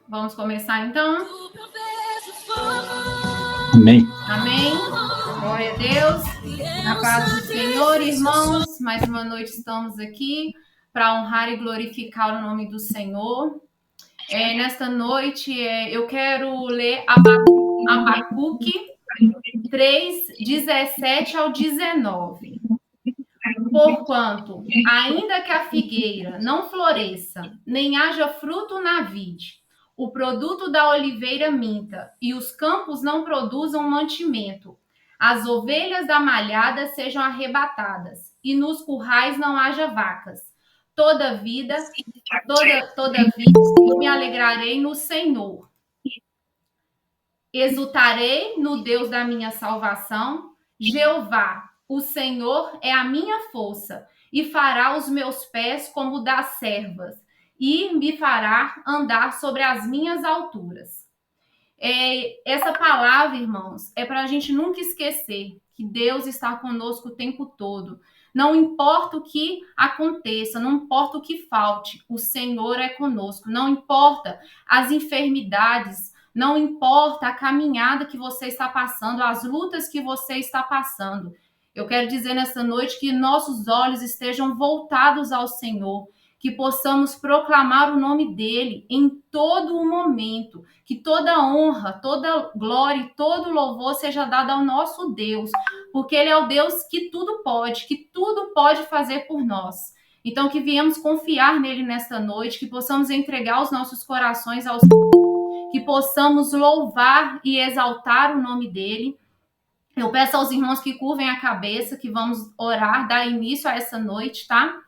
Vamos começar então? Amém. Amém. Glória a Deus. Na paz do Senhor, irmãos, mais uma noite estamos aqui para honrar e glorificar o nome do Senhor. Nesta noite eu quero ler Abacuque 3, 17 ao 19. Porquanto, ainda que a figueira não floresça, nem haja fruto na vide, o produto da oliveira minta, e os campos não produzam mantimento, as ovelhas da malhada sejam arrebatadas, e nos currais não haja vacas. Todavia, eu me alegrarei no Senhor. Exultarei no Deus da minha salvação. Jeová, o Senhor é a minha força, e fará os meus pés como das servas, e me fará andar sobre as minhas alturas. Essa palavra, irmãos, é para a gente nunca esquecer que Deus está conosco o tempo todo. Não importa o que aconteça, não importa o que falte, o Senhor é conosco. Não importa as enfermidades, não importa a caminhada que você está passando, as lutas que você está passando. Eu quero dizer nessa noite que nossos olhos estejam voltados ao Senhor, que possamos proclamar o nome dele em todo o momento, que toda honra, toda glória e todo louvor seja dado ao nosso Deus, porque ele é o Deus que tudo pode fazer por nós. Então, que viemos confiar nele nesta noite, que possamos entregar os nossos corações ao Senhor, que possamos louvar e exaltar o nome dele. Eu peço aos irmãos que curvem a cabeça, que vamos orar, dar início a essa noite, tá?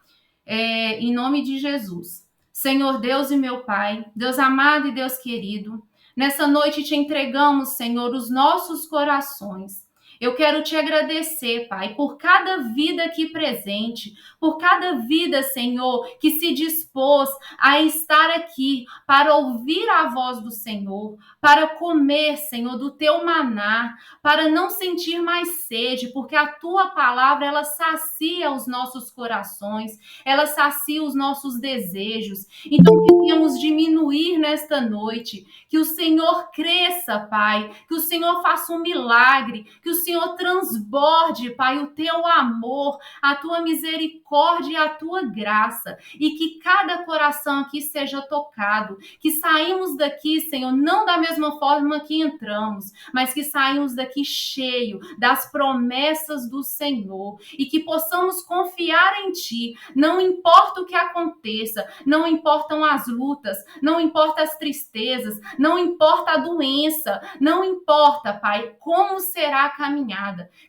Em nome de Jesus. Senhor Deus e meu Pai, Deus amado e Deus querido, nessa noite te entregamos, Senhor, os nossos corações. Eu quero te agradecer, Pai, por cada vida aqui presente, por cada vida, Senhor, que se dispôs a estar aqui para ouvir a voz do Senhor, para comer, Senhor, do teu maná, para não sentir mais sede, porque a tua palavra, ela sacia os nossos corações, ela sacia os nossos desejos. Então, que venhamos diminuir nesta noite, que o Senhor cresça, Pai, que o Senhor faça um milagre, que o Senhor transborde, Pai, o teu amor, a tua misericórdia e a tua graça, e que cada coração aqui seja tocado, que saímos daqui, Senhor, não da mesma forma que entramos, mas que saímos daqui cheio das promessas do Senhor, e que possamos confiar em Ti. Não importa o que aconteça, não importam as lutas, não importa as tristezas, não importa a doença, não importa, Pai, como será a caminhada,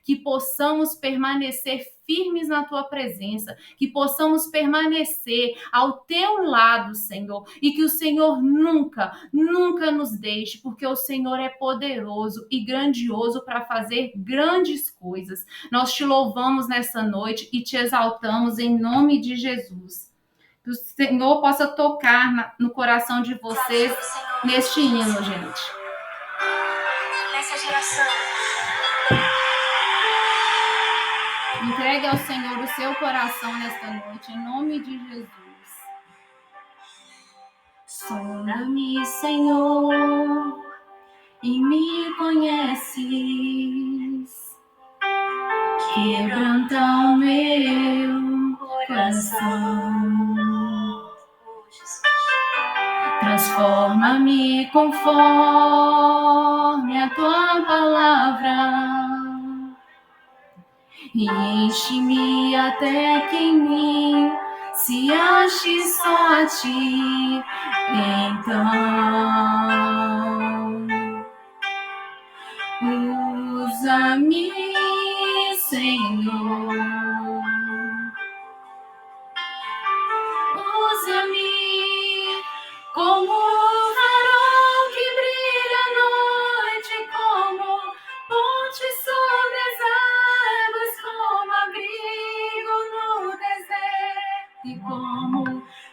que possamos permanecer firmes na tua presença, que possamos permanecer ao teu lado, Senhor, e que o Senhor nunca nos deixe, porque o Senhor é poderoso e grandioso para fazer grandes coisas. Nós te louvamos nessa noite e te exaltamos em nome de Jesus. Que o Senhor possa tocar no coração de vocês neste hino, gente. Nessa geração. Entregue ao Senhor o seu coração nesta noite, em nome de Jesus. Sonda-me, Senhor, e me conheces. Quebranta o meu coração. Transforma-me conforme a tua palavra. E enche-me até que em mim se ache só a ti. Então, usa-me, Senhor. Usa-me como o farol que brilha à noite, como ponte sobre as águas, como abrigo no deserto e como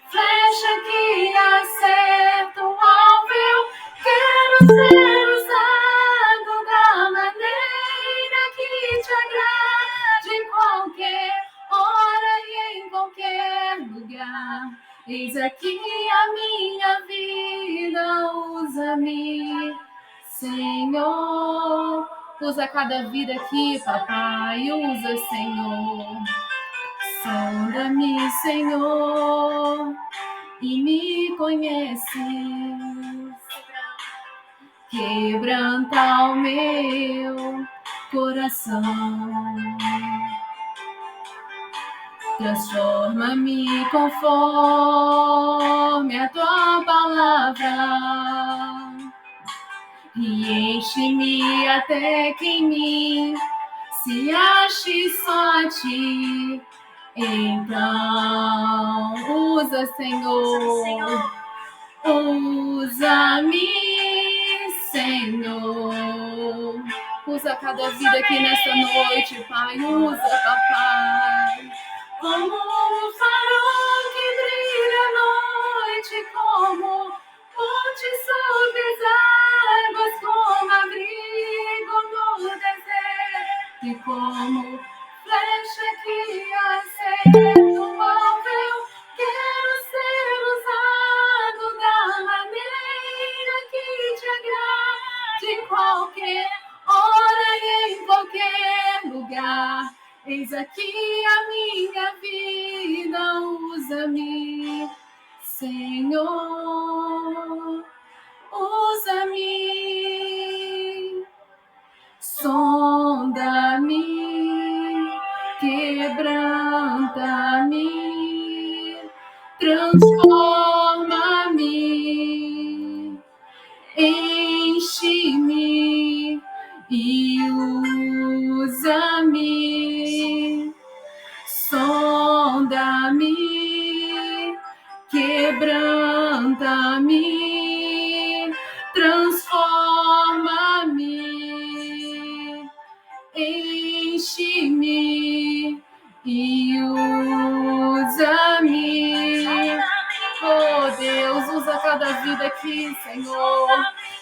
flecha que acerta o alvo. Eu quero ser usado da maneira que te agrade, em qualquer hora e em qualquer lugar. Eis aqui a minha vida, usa-me, Senhor. Usa cada vida aqui, papai, usa, Senhor. Sonda-me, Senhor, e me conheces. Quebranta o meu coração. Transforma-me conforme a tua palavra. E enche-me até que em mim se ache só a ti. Então, usa, Senhor. Usa-me, Senhor. Usa cada vida aqui nesta noite, Pai. Usa, papai. Como um farol que brilha à noite, como ponte sobre as águas, como abrigo no deserto, e como flecha que acerta o alvo. Eu quero ser usado da maneira que te agrade, em qualquer hora e em qualquer lugar. Eis aqui a minha vida, usa-me, Senhor, usa-me, sonda-me, quebranta-me, transforma-me, enche-me e usa-me, sonda-me, quebranta-me, transforma-me, enche-me e usa-me. Oh, Deus, usa cada vida aqui, Senhor.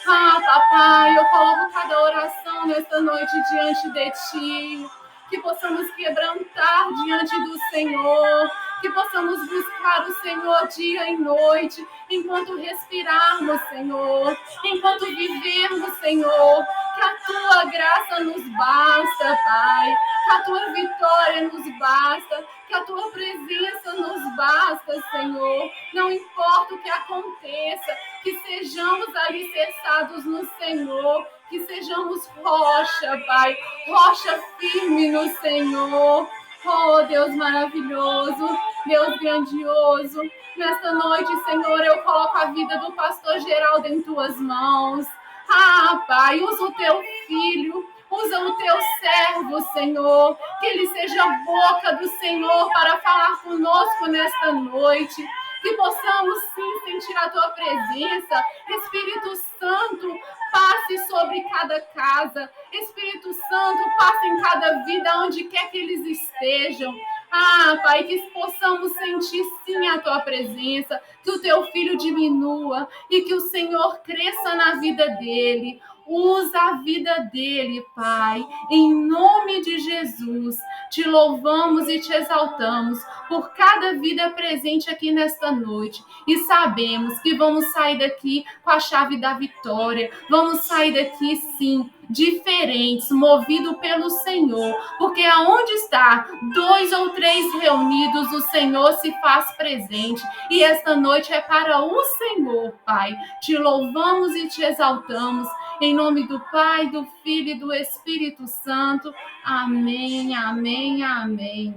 Ah, papai, eu coloco cada oração nesta noite diante de ti. Que possamos quebrantar diante do Senhor. Que possamos buscar o Senhor dia e noite. Enquanto respirarmos, Senhor. Enquanto vivermos, Senhor. Que a tua graça nos basta, Pai. Que a tua vitória nos basta. Que a tua presença nos basta, Senhor. Não importa o que aconteça, que sejamos alicerçados no Senhor, que sejamos rocha, Pai, rocha firme no Senhor. Oh, Deus maravilhoso, Deus grandioso, nesta noite, Senhor, eu coloco a vida do pastor Geraldo em tuas mãos. Ah, Pai, usa o teu filho, usa o teu servo, Senhor, que ele seja a boca do Senhor para falar conosco nesta noite. Que possamos sim sentir a tua presença. Espírito Santo, passe sobre cada casa. Espírito Santo, passe em cada vida, onde quer que eles estejam. Ah, Pai, que possamos sentir sim a tua presença, que o teu filho diminua e que o Senhor cresça na vida dele. Usa a vida dele, Pai, em nome de Jesus. Te louvamos e te exaltamos por cada vida presente aqui nesta noite. E sabemos que vamos sair daqui com a chave da vitória. Vamos sair daqui, sim, diferentes, movido pelo Senhor. Porque aonde está 2 ou 3 reunidos, o Senhor se faz presente. E esta noite é para o Senhor, Pai. Te louvamos e te exaltamos. Em nome do Pai, do Filho e do Espírito Santo. Amém, amém, amém.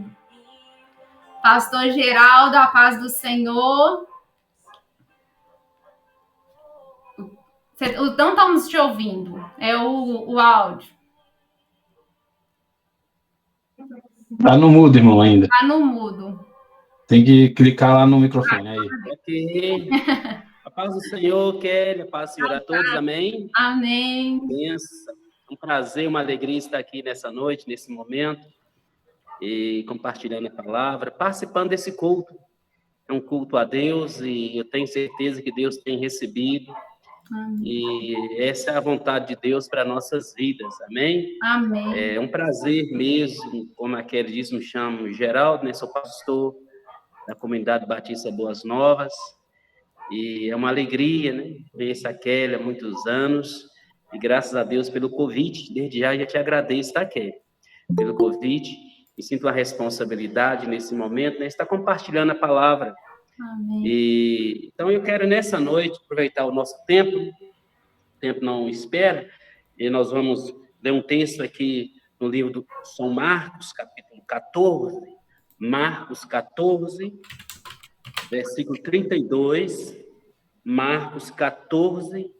Pastor Geraldo, a paz do Senhor. Não estamos te ouvindo. É o áudio. Tá no mudo, irmão, ainda. Tá no mudo. Tem que clicar lá no microfone aí. Ok. A paz do Senhor, Kelly, a paz do Senhor a todos, amém? Amém. Benção. Um prazer, uma alegria estar aqui nessa noite, nesse momento, e compartilhando a palavra, participando desse culto. É um culto a Deus e eu tenho certeza que Deus tem recebido. Amém. E essa é a vontade de Deus para nossas vidas, amém? Amém. É um prazer mesmo, como a Kelly disse, me chamo Geraldo, né? Sou pastor da Comunidade Batista Boas Novas. E é uma alegria, né? Conheço a Kelly há muitos anos, e graças a Deus pelo convite, desde já te agradeço, tá, Kelly? Pelo convite, e sinto a responsabilidade nesse momento, né? Estar compartilhando a palavra. Amém. Então eu quero nessa noite aproveitar o nosso tempo, o tempo não espera, e nós vamos ler um texto aqui no livro do São Marcos, capítulo 14, Marcos 14, versículo 32, Marcos 14,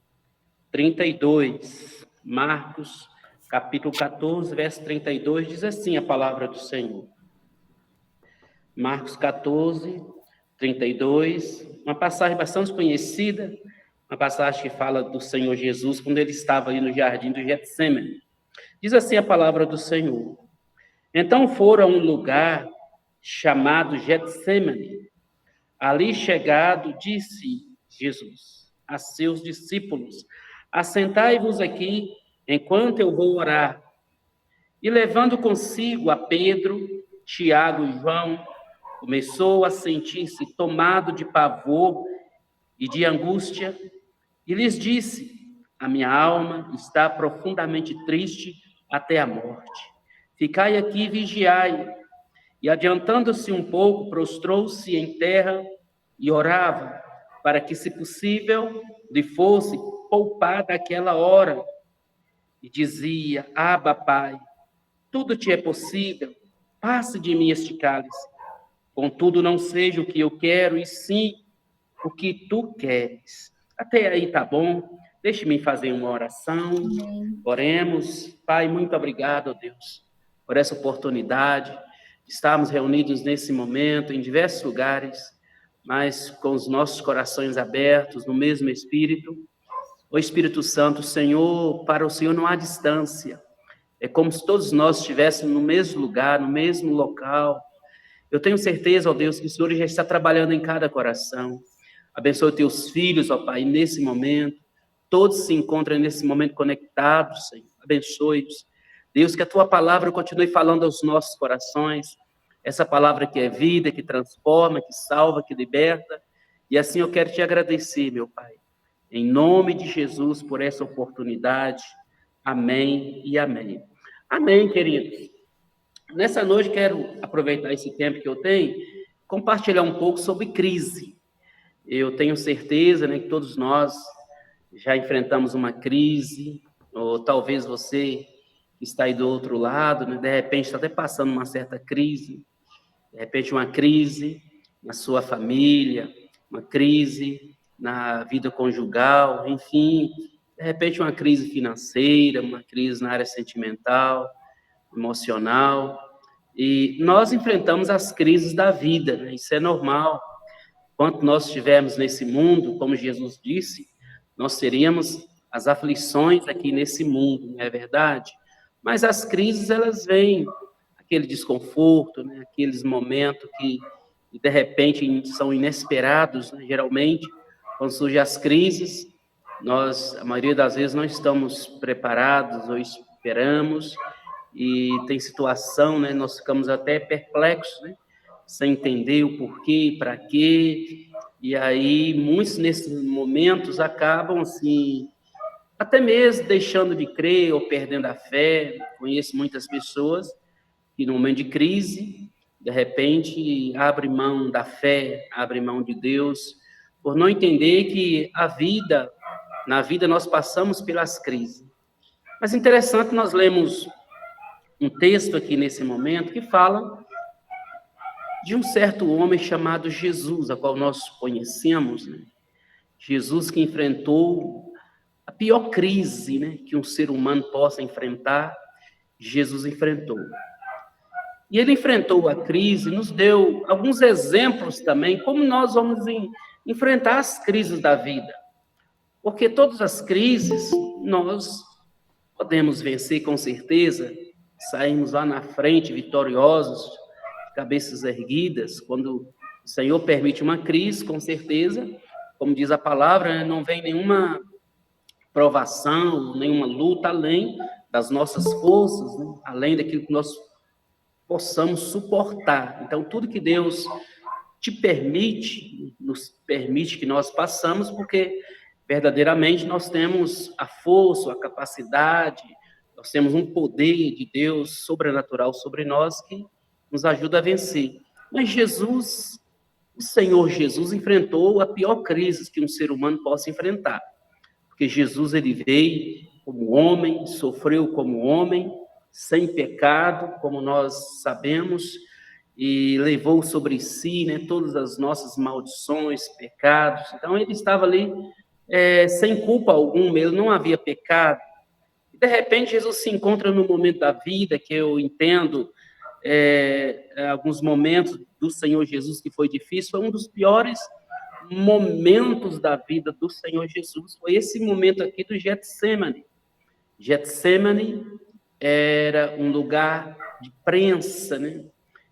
32, Marcos, capítulo 14, verso 32, diz assim a palavra do Senhor. Marcos 14, 32, uma passagem bastante conhecida, uma passagem que fala do Senhor Jesus quando ele estava ali no jardim do Getsêmani. Diz assim a palavra do Senhor. Então foram a um lugar chamado Getsêmani. Ali chegado, disse Jesus a seus discípulos: assentai-vos aqui, enquanto eu vou orar. E levando consigo a Pedro, Tiago e João, começou a sentir-se tomado de pavor e de angústia, e lhes disse: a minha alma está profundamente triste até a morte. Ficai aqui e vigiai. E adiantando-se um pouco, prostrou-se em terra e orava, para que, se possível, lhe fosse poupada aquela hora. E dizia: Abba, Pai, tudo te é possível, passe de mim este cálice. Contudo, não seja o que eu quero, e sim o que tu queres. Até aí tá bom? Deixe-me fazer uma oração. Amém. Oremos. Pai, muito obrigado, Deus, por essa oportunidade de estarmos reunidos nesse momento, em diversos lugares, mas com os nossos corações abertos, no mesmo Espírito. O Espírito Santo, Senhor, para o Senhor não há distância. É como se todos nós estivéssemos no mesmo lugar, no mesmo local. Eu tenho certeza, ó Deus, que o Senhor já está trabalhando em cada coração. Abençoe teus filhos, ó Pai, nesse momento. Todos se encontram nesse momento conectados, Senhor. Abençoe-os. Deus, que a tua palavra continue falando aos nossos corações. Essa palavra que é vida, que transforma, que salva, que liberta. E assim eu quero te agradecer, meu Pai. Em nome de Jesus, por essa oportunidade. Amém e amém. Amém, queridos. Nessa noite, quero aproveitar esse tempo que eu tenho, compartilhar um pouco sobre crise. Eu tenho certeza, né, que todos nós já enfrentamos uma crise, ou talvez você que está aí do outro lado, né, de repente está até passando uma certa crise, de repente uma crise na sua família, uma crise na vida conjugal, enfim, de repente uma crise financeira, uma crise na área sentimental, emocional, e nós enfrentamos as crises da vida, né? Isso é normal. Quanto nós estivermos nesse mundo, como Jesus disse, nós teríamos as aflições aqui nesse mundo, não é verdade? Mas as crises, elas vêm, aquele desconforto, né? Aqueles momentos que, de repente, são inesperados, né? Geralmente, quando surgem as crises, nós, a maioria das vezes, não estamos preparados ou esperamos, e tem situação, né? Nós ficamos até perplexos, né? Sem entender o porquê, para quê, e aí muitos nesses momentos acabam assim, até mesmo deixando de crer ou perdendo a fé. Conheço muitas pessoas que no momento de crise, de repente, abre mão da fé, abre mão de Deus, por não entender que na vida nós passamos pelas crises. Mas interessante, nós lemos um texto aqui nesse momento que fala de um certo homem chamado Jesus, a qual nós conhecemos, né? Jesus que enfrentou a pior crise, né, que um ser humano possa enfrentar, Jesus enfrentou. E ele enfrentou a crise, nos deu alguns exemplos também, como nós vamos enfrentar as crises da vida. Porque todas as crises nós podemos vencer com certeza, saímos lá na frente vitoriosos, cabeças erguidas. Quando o Senhor permite uma crise, com certeza, como diz a palavra, não vem nenhuma provação, nenhuma luta além das nossas forças, né? Além daquilo que nós possamos suportar. Então, tudo que Deus nos permite que nós passamos, porque verdadeiramente nós temos a força, a capacidade, nós temos um poder de Deus sobrenatural sobre nós que nos ajuda a vencer. Mas Jesus, o Senhor Jesus, enfrentou a pior crise que um ser humano possa enfrentar. Porque Jesus, ele veio como homem, sofreu como homem, sem pecado, como nós sabemos, e levou sobre si, né, todas as nossas maldições, pecados. Então, ele estava ali sem culpa alguma, ele não havia pecado. E, de repente, Jesus se encontra num momento da vida que eu entendo, alguns momentos do Senhor Jesus que foi difícil, foi um dos piores momentos da vida do Senhor Jesus, foi esse momento aqui do Getsemane. Getsemane era um lugar de prensa, né?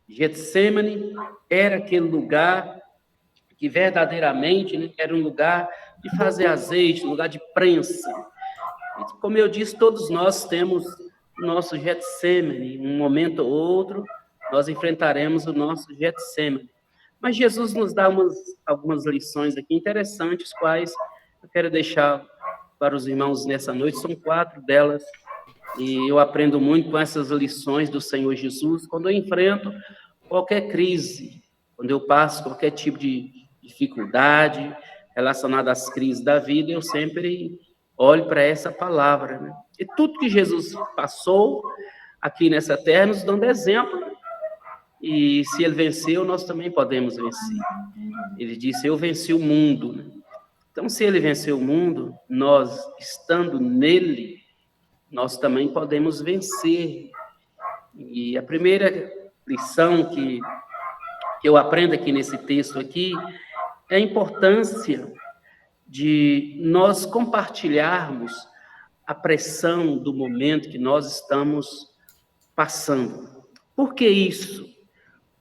Getsemane era aquele lugar que verdadeiramente, né, era um lugar de fazer azeite, um lugar de prensa. E, como eu disse, todos nós temos o nosso Getsemane, um momento ou outro, nós enfrentaremos o nosso Getsemane. Mas Jesus nos dá algumas lições aqui interessantes, quais eu quero deixar para os irmãos nessa noite. São 4 delas, e eu aprendo muito com essas lições do Senhor Jesus quando eu enfrento qualquer crise, quando eu passo qualquer tipo de dificuldade relacionada às crises da vida, eu sempre olho para essa palavra, né? E tudo que Jesus passou aqui nessa terra nos dando exemplo. E se ele venceu, nós também podemos vencer. Ele disse, eu venci o mundo, né? Então, se ele venceu o mundo, nós, estando nele, nós também podemos vencer. E a primeira lição que eu aprendo aqui nesse texto aqui é a importância de nós compartilharmos a pressão do momento que nós estamos passando. Por que isso?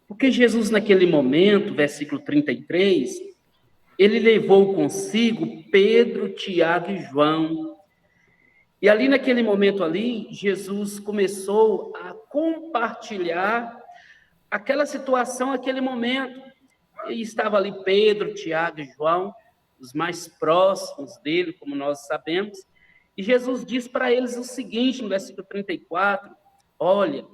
Porque Jesus, naquele momento, versículo 33, ele levou consigo Pedro, Tiago e João. E ali, naquele momento ali, Jesus começou a compartilhar aquela situação, aquele momento. E estava ali Pedro, Tiago e João, os mais próximos dele, como nós sabemos. E Jesus diz para eles o seguinte, no versículo 34, olha,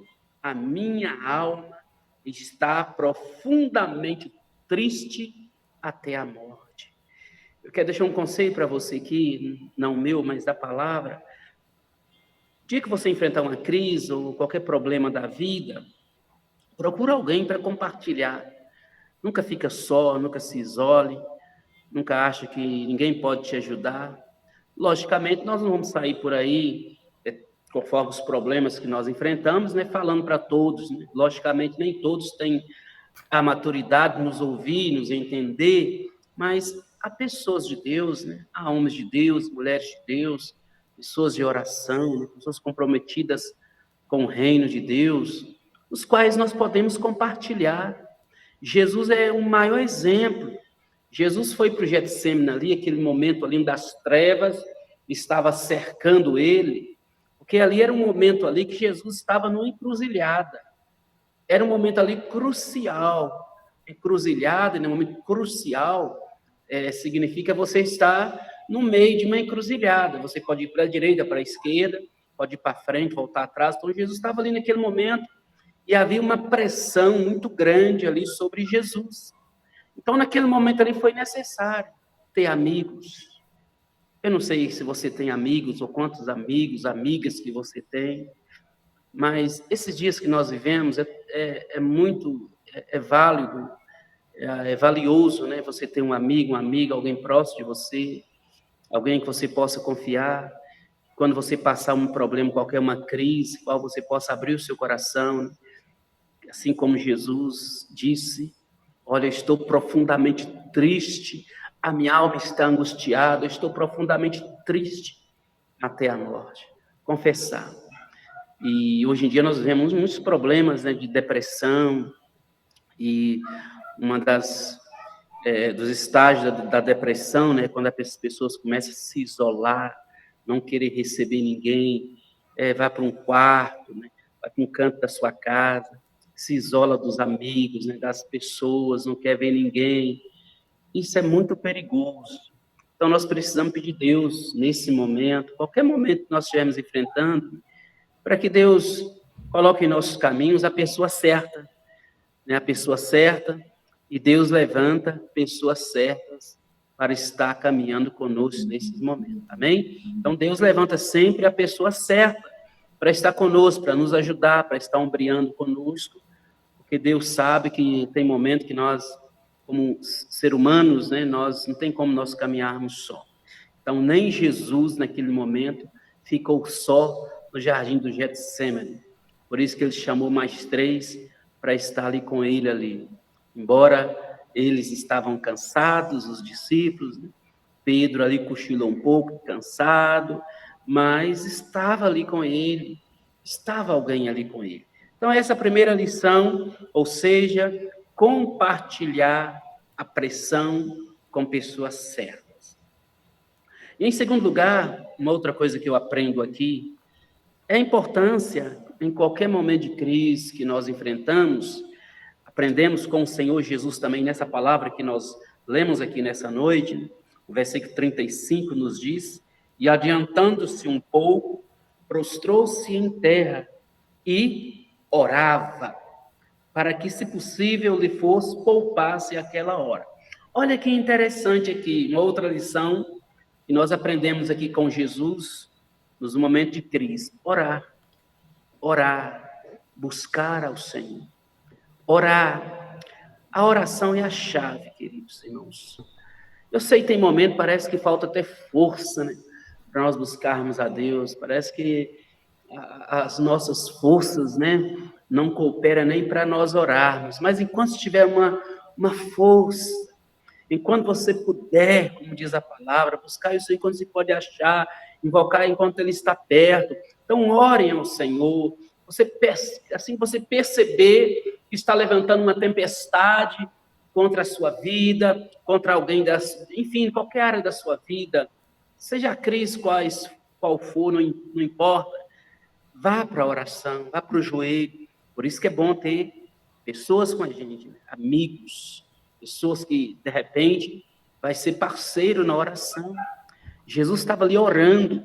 a minha alma está profundamente triste até a morte. Eu quero deixar um conselho para você aqui, não meu, mas da palavra. No dia que você enfrentar uma crise ou qualquer problema da vida, procura alguém para compartilhar. Nunca fica só, nunca se isole, nunca acha que ninguém pode te ajudar. Logicamente, nós não vamos sair por aí, conforme os problemas que nós enfrentamos, né, falando para todos. Né? Logicamente, nem todos têm a maturidade de nos ouvir, nos entender, mas há pessoas de Deus, né? Há homens de Deus, mulheres de Deus, pessoas de oração, né? Pessoas comprometidas com o reino de Deus, os quais nós podemos compartilhar. Jesus é o maior exemplo. Jesus foi para o Getsemane ali, aquele momento ali das trevas, estava cercando ele, porque ali era um momento ali que Jesus estava numa encruzilhada. Era um momento ali crucial. Encruzilhada, né? Um momento crucial significa você estar no meio de uma encruzilhada. Você pode ir para a direita, para a esquerda, pode ir para frente, voltar atrás. Então, Jesus estava ali naquele momento e havia uma pressão muito grande ali sobre Jesus. Então, naquele momento ali foi necessário ter amigos. Eu não sei se você tem amigos ou quantos amigos, amigas que você tem, mas esses dias que nós vivemos muito válido, é valioso, né? Você ter um amigo, uma amiga, alguém próximo de você, alguém que você possa confiar. Quando você passar um problema, qualquer uma crise, qual você possa abrir o seu coração, né? Assim como Jesus disse, olha, eu estou profundamente triste, a minha alma está angustiada, eu estou profundamente triste até a morte. Confessar. E hoje em dia nós vemos muitos problemas, né, de depressão, e uma dos estágios da depressão, né, quando as pessoas começam a se isolar, não querer receber ninguém, vai para um quarto, né, vai para um canto da sua casa, se isola dos amigos, né, das pessoas, não quer ver ninguém. Isso é muito perigoso. Então, nós precisamos pedir a Deus, nesse momento, qualquer momento que nós estivermos enfrentando, para que Deus coloque em nossos caminhos a pessoa certa, né? A pessoa certa, e Deus levanta pessoas certas para estar caminhando conosco nesses momentos, amém? Então, Deus levanta sempre a pessoa certa para estar conosco, para nos ajudar, para estar ombreando conosco, porque Deus sabe que tem momento que nós, como ser humanos, né, nós não tem como nós caminharmos só. Então, nem Jesus, naquele momento, ficou só no jardim do Getsemane. Por isso que ele chamou mais 3 para estar ali com ele ali. Embora eles estavam cansados, os discípulos, né? Pedro ali cochilou um pouco, cansado, mas estava ali com ele, estava alguém ali com ele. Então, essa é a primeira lição, ou seja, compartilhar a pressão com pessoas certas. E, em segundo lugar, uma outra coisa que eu aprendo aqui, é a importância, em qualquer momento de crise que nós enfrentamos, aprendemos com o Senhor Jesus também nessa palavra que nós lemos aqui nessa noite, o versículo 35 nos diz, e adiantando-se um pouco, prostrou-se em terra e orava, para que, se possível, lhe fosse poupasse aquela hora. Olha que interessante aqui, uma outra lição que nós aprendemos aqui com Jesus, nos momentos de crise. Orar, buscar ao Senhor. Orar. A oração é a chave, queridos irmãos. Eu sei que tem momento, parece que falta até força, né, para nós buscarmos a Deus. Parece que as nossas forças, né, não cooperam nem para nós orarmos. Mas enquanto tiver uma força, enquanto você puder, como diz a palavra, buscar isso enquanto você pode achar, invocar enquanto Ele está perto. Então, orem ao Senhor. Assim você perceber que está levantando uma tempestade contra a sua vida, contra alguém, enfim, qualquer área da sua vida, seja a crise qual for, não importa, vá para a oração, vá para o joelho. Por isso que é bom ter pessoas com a gente, né? Amigos, pessoas que, de repente, vai ser parceiro na oração. Jesus estava ali orando,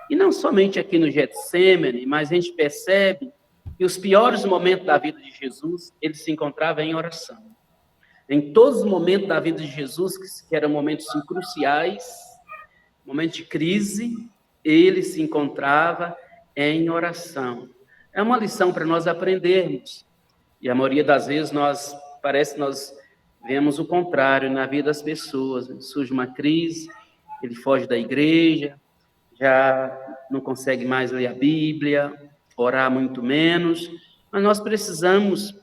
e não somente aqui no Getsemane, mas a gente percebe que os piores momentos da vida de Jesus, ele se encontrava em oração. Em todos os momentos da vida de Jesus, que eram momentos cruciais, momentos de crise, ele se encontrava em oração. É uma lição para nós aprendermos. E a maioria das vezes nós vemos o contrário na vida das pessoas. Surge uma crise, ele foge da igreja, já não consegue mais ler a Bíblia, orar muito menos, mas nós precisamos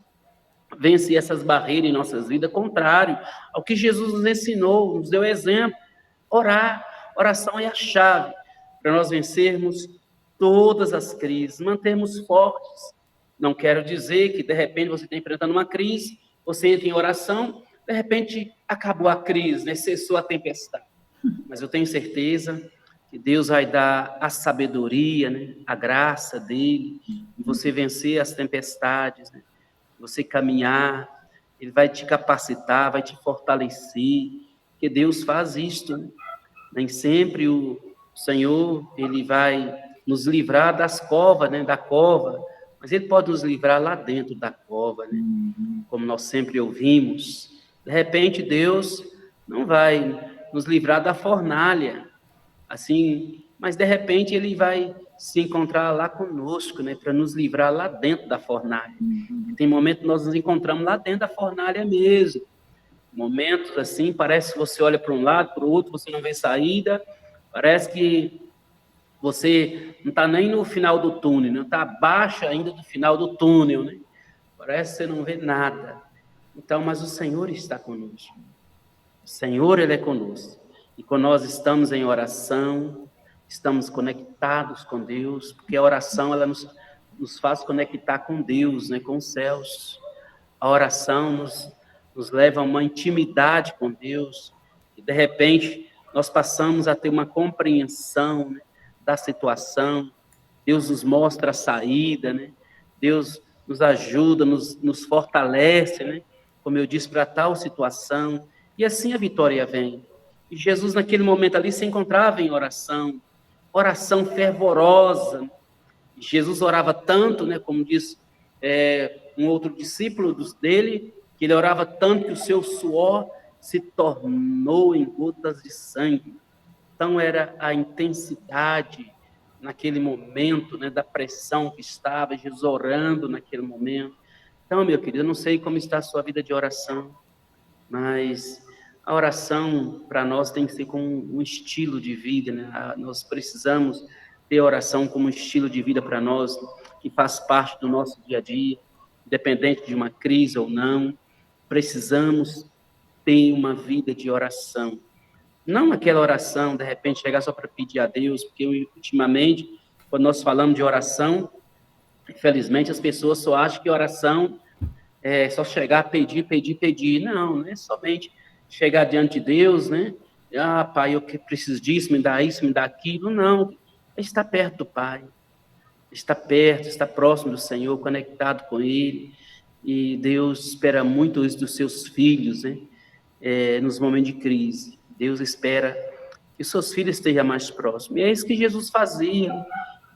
vencer essas barreiras em nossas vidas, contrário ao que Jesus nos ensinou, nos deu exemplo. Oração é a chave para nós vencermos todas as crises, mantermos fortes. Não quero dizer que, de repente, você está enfrentando uma crise, você entra em oração, de repente, acabou a crise, né? Cessou a tempestade. Mas eu tenho certeza que Deus vai dar a sabedoria, né? A graça dele, e você vencer as tempestades, né? Você caminhar, ele vai te capacitar, vai te fortalecer, porque Deus faz isto, né? Nem sempre o Senhor, ele vai nos livrar das covas, né? Da cova, mas ele pode nos livrar lá dentro da cova, né? Como nós sempre ouvimos. De repente, Deus não vai nos livrar da fornalha, assim, mas de repente ele vai se encontrar lá conosco, né, para nos livrar lá dentro da fornalha. Tem momentos que nós nos encontramos lá dentro da fornalha mesmo. Momentos assim, parece que você olha para um lado, para o outro, você não vê saída, parece que você não está nem no final do túnel, não está abaixo ainda do final do túnel, né? Parece que você não vê nada. Então, mas o Senhor está conosco. O Senhor, Ele é conosco. E quando nós estamos em oração, estamos conectados com Deus, porque a oração, ela nos faz conectar com Deus, né, com os céus. A oração nos leva a uma intimidade com Deus. E, de repente, nós passamos a ter uma compreensão, né, da situação. Deus nos mostra a saída, né? Deus nos ajuda, nos fortalece, né? Como eu disse, para tal situação. E assim a vitória vem. E Jesus, naquele momento ali, se encontrava em oração fervorosa. Jesus orava tanto, né? Como diz um outro discípulo dele, que ele orava tanto que o seu suor se tornou em gotas de sangue. Então, era a intensidade naquele momento, né, da pressão que estava, Jesus orando naquele momento. Então, meu querido, eu não sei como está a sua vida de oração, mas a oração para nós tem que ser como um estilo de vida, né? Nós precisamos ter oração como um estilo de vida para nós, que faz parte do nosso dia a dia, independente de uma crise ou não. Precisamos ter uma vida de oração. Não aquela oração, de repente, chegar só para pedir a Deus, porque ultimamente, quando nós falamos de oração, infelizmente as pessoas só acham que oração é só chegar, pedir, pedir, pedir. Não, não é somente chegar diante de Deus, né? Ah, Pai, eu preciso disso, me dá isso, me dá aquilo. Não, está perto do Pai, está perto, está próximo do Senhor, conectado com Ele. E Deus espera muito isso dos seus filhos, né? Nos momentos de crise. Deus espera que os seus filhos estejam mais próximos. E é isso que Jesus fazia.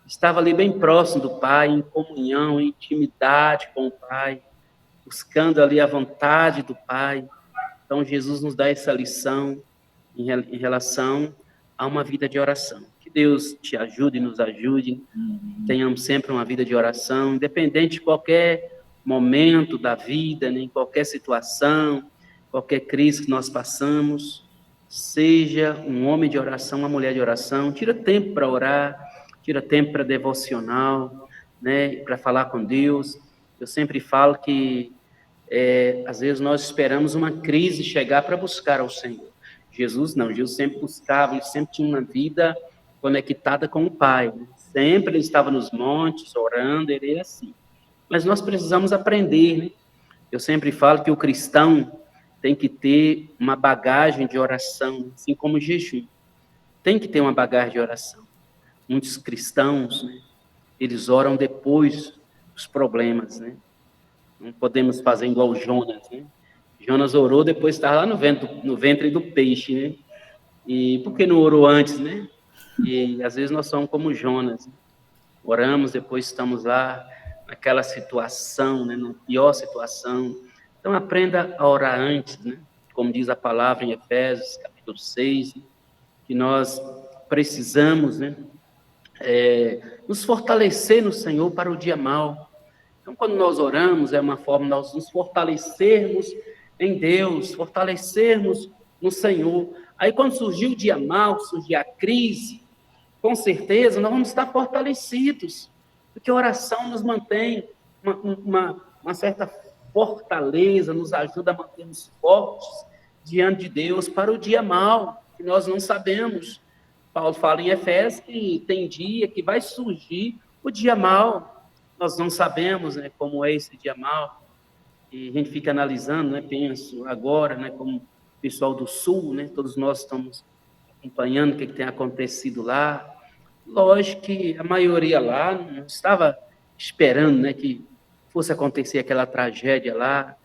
Estava ali bem próximo do Pai, em comunhão, em intimidade com o Pai, buscando ali a vontade do Pai. Então, Jesus nos dá essa lição em relação a uma vida de oração. Que Deus te ajude e nos ajude. Tenhamos sempre uma vida de oração, independente de qualquer momento da vida, né, em qualquer situação, qualquer crise que nós passamos. Seja um homem de oração, uma mulher de oração. Tira tempo para orar, tira tempo para devocional, né, para falar com Deus. Eu sempre falo que às vezes nós esperamos uma crise chegar para buscar ao Senhor. Jesus não, Jesus sempre buscava, ele sempre tinha uma vida conectada com o Pai. Sempre ele estava nos montes, orando, ele era assim. Mas nós precisamos aprender, né? Eu sempre falo que o cristão tem que ter uma bagagem de oração, assim como o jejum. Tem que ter uma bagagem de oração. Muitos cristãos, né, eles oram depois dos problemas, né? Não podemos fazer igual Jonas, né? Jonas orou, depois estava lá no ventre do peixe, né? E por que não orou antes, né? E às vezes nós somos como Jonas, né? Oramos, depois estamos lá naquela situação, né? Na pior situação. Então aprenda a orar antes, né? Como diz a palavra em Efésios, capítulo 6, né? Que nós precisamos, né? Nos fortalecer no Senhor para o dia mau. Então, quando nós oramos, é uma forma de nós nos fortalecermos em Deus, fortalecermos no Senhor. Aí, quando surgir o dia mau, surgir a crise, com certeza nós vamos estar fortalecidos, porque a oração nos mantém uma certa fortaleza, nos ajuda a mantermos fortes diante de Deus para o dia mau, que nós não sabemos. Paulo fala em Efésios que tem dia que vai surgir o dia mau. Nós não sabemos, né, como é esse dia mau. E a gente fica analisando, né, penso agora, né, como o pessoal do Sul, né, todos nós estamos acompanhando o que tem acontecido lá. Lógico que a maioria lá não estava esperando, né, que fosse acontecer aquela tragédia lá,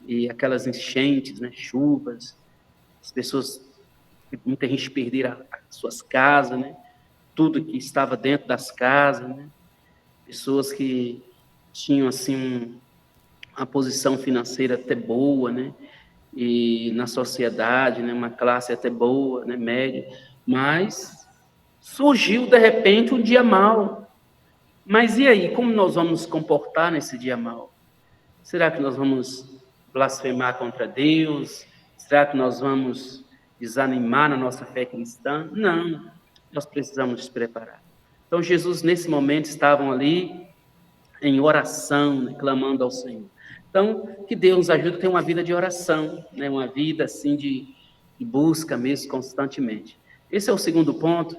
e aquelas enchentes, né, chuvas, as pessoas, muita gente perderam as suas casas, né, tudo que estava dentro das casas, né, pessoas que tinham, assim, uma posição financeira até boa, né, e na sociedade, né, uma classe até boa, né, média, mas surgiu, de repente, um dia mau. Mas e aí, como nós vamos nos comportar nesse dia mau? Será que nós vamos blasfemar contra Deus? Será que nós vamos desanimar na nossa fé cristã? Não, nós precisamos nos preparar. Então, Jesus, nesse momento, estavam ali em oração, né, clamando ao Senhor. Então, que Deus nos ajude a ter uma vida de oração, né, uma vida assim de busca mesmo constantemente. Esse é o segundo ponto.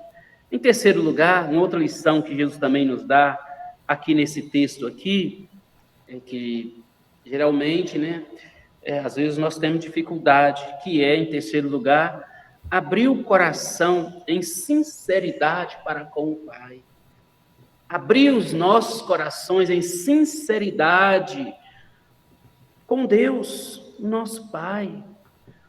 Em terceiro lugar, uma outra lição que Jesus também nos dá aqui nesse texto aqui, é que geralmente, né, às vezes nós temos dificuldade, que é, em terceiro lugar, abrir o coração em sinceridade para com o Pai. abrir os nossos corações em sinceridade com Deus, nosso Pai.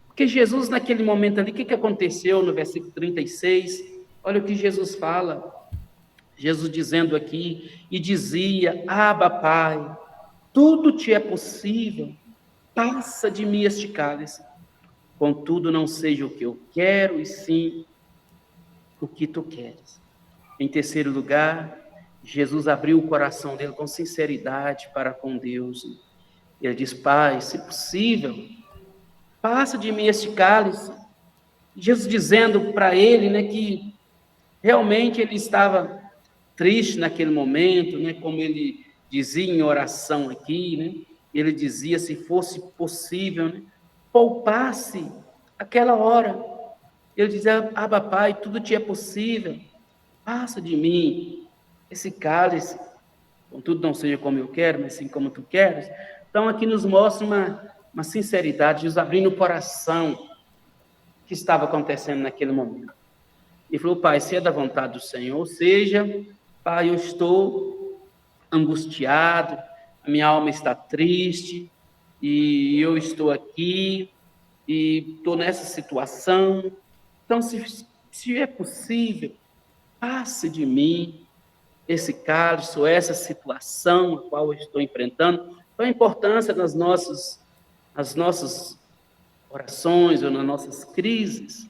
Porque Jesus, naquele momento ali, o que aconteceu no versículo 36? Olha o que Jesus fala. Jesus dizendo aqui, e dizia: Abba, Pai, tudo te é possível, passa de mim este cálice. Contudo, não seja o que eu quero, e sim o que tu queres. Em terceiro lugar, Jesus abriu o coração dele com sinceridade para com Deus. Ele diz: Pai, se possível, passa de mim este cálice. Jesus dizendo para ele, né, que realmente ele estava triste naquele momento, né, como ele dizia em oração aqui, né, ele dizia: se fosse possível, né, poupasse aquela hora. Ele dizia: Abba, Pai, tudo te é possível, passa de mim esse cálice, contudo não seja como eu quero, mas sim como tu queres. Então aqui nos mostra uma sinceridade, Jesus abrindo o coração que estava acontecendo naquele momento. E falou: Pai, se é da vontade do Senhor, ou seja, Pai, eu estou angustiado, a minha alma está triste, e eu estou aqui, e estou nessa situação. Então, se é possível, passe de mim esse cálice, ou essa situação a qual eu estou enfrentando. Então, a importância nas nossas orações ou nas nossas crises,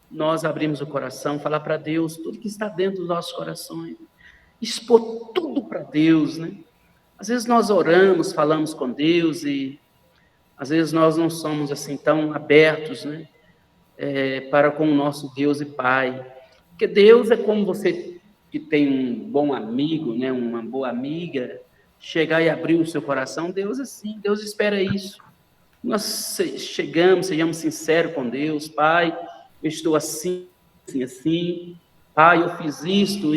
nós abrimos o coração, falar para Deus tudo que está dentro dos nossos corações, expor tudo para Deus, né? Às vezes nós oramos, falamos com Deus e às vezes nós não somos assim tão abertos, né? Para com o nosso Deus e Pai. Porque Deus é como você que tem um bom amigo, né? Uma boa amiga, chegar e abrir o seu coração. Deus é assim, Deus espera isso. Nós chegamos, sejamos sinceros com Deus. Pai, eu estou assim, assim, assim. Pai, eu fiz isto.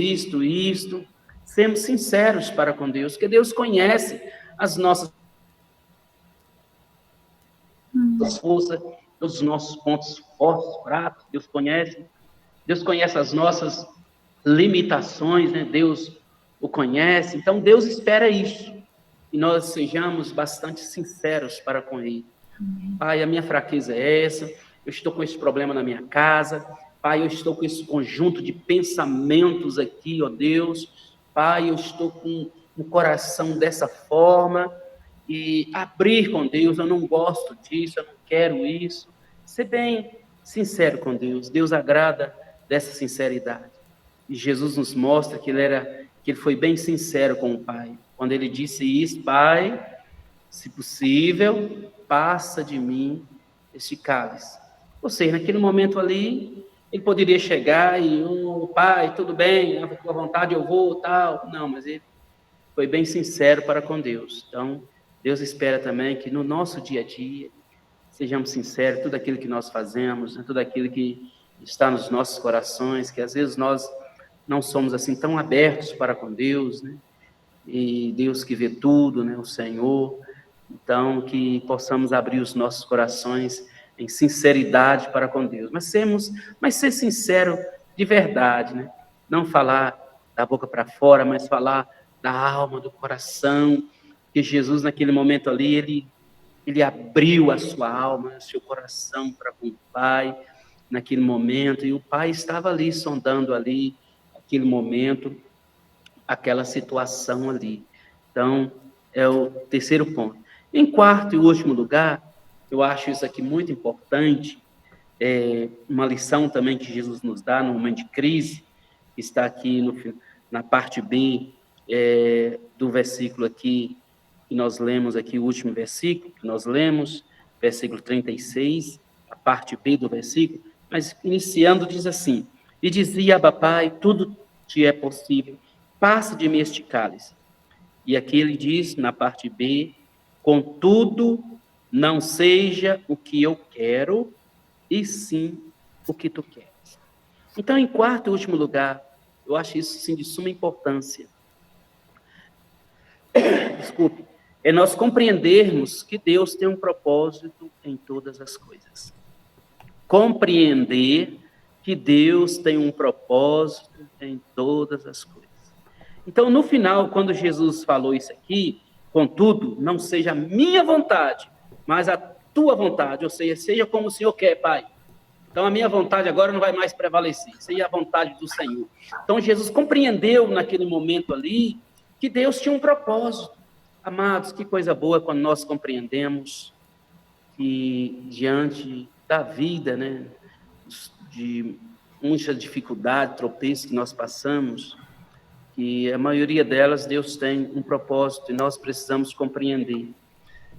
Sejamos sinceros para com Deus, porque Deus conhece as nossas forças, os nossos pontos fortes, fracos. Deus conhece as nossas limitações, né? Deus o conhece. Então, Deus espera isso. E nós sejamos bastante sinceros para com Ele. Pai, a minha fraqueza é essa, eu estou com esse problema na minha casa, Pai, eu estou com esse conjunto de pensamentos aqui, ó Deus, Pai, eu estou com o coração dessa forma, e abrir com Deus, eu não gosto disso, eu não quero isso, ser bem sincero com Deus, Deus agrada dessa sinceridade, e Jesus nos mostra que ele foi bem sincero com o Pai, quando ele disse isso: Pai, se possível, passa de mim este cálice. Ou seja, naquele momento ali, ele poderia chegar e: Pai, tudo bem, com a tua vontade eu vou, tal. Não, mas ele foi bem sincero para com Deus. Então, Deus espera também que no nosso dia a dia, sejamos sinceros, tudo aquilo que nós fazemos, né, tudo aquilo que está nos nossos corações, que às vezes nós não somos assim tão abertos para com Deus, né? E Deus que vê tudo, né, o Senhor. Então, que possamos abrir os nossos corações em sinceridade para com Deus. Mas ser sincero de verdade, né? Não falar da boca para fora, mas falar da alma, do coração. Que Jesus, naquele momento ali, ele abriu a sua alma, o seu coração para com o Pai, naquele momento. E o Pai estava ali, sondando ali, aquele momento, aquela situação ali. Então, é o terceiro ponto. Em quarto e último lugar, eu acho isso aqui muito importante, uma lição também que Jesus nos dá no momento de crise, que está aqui na parte B do versículo aqui, que nós lemos aqui, o último versículo que nós lemos, versículo 36, a parte B do versículo, mas iniciando diz assim: e dizia: Abba, Pai, tudo te é possível, passa de mim este cálice. E aqui ele diz, na parte B: contudo, não seja o que eu quero, e sim o que tu queres. Então, em quarto e último lugar, eu acho isso sim de suma importância. Desculpe. É nós compreendermos que Deus tem um propósito em todas as coisas. Compreender que Deus tem um propósito em todas as coisas. Então, no final, quando Jesus falou isso aqui, contudo, não seja a minha vontade, mas a tua vontade, ou seja, seja como o Senhor quer, Pai. Então, a minha vontade agora não vai mais prevalecer, seja a vontade do Senhor. Então, Jesus compreendeu naquele momento ali que Deus tinha um propósito. Amados, que coisa boa quando nós compreendemos que diante da vida, né, de muita dificuldade, tropeço que nós passamos, que a maioria delas Deus tem um propósito e nós precisamos compreender.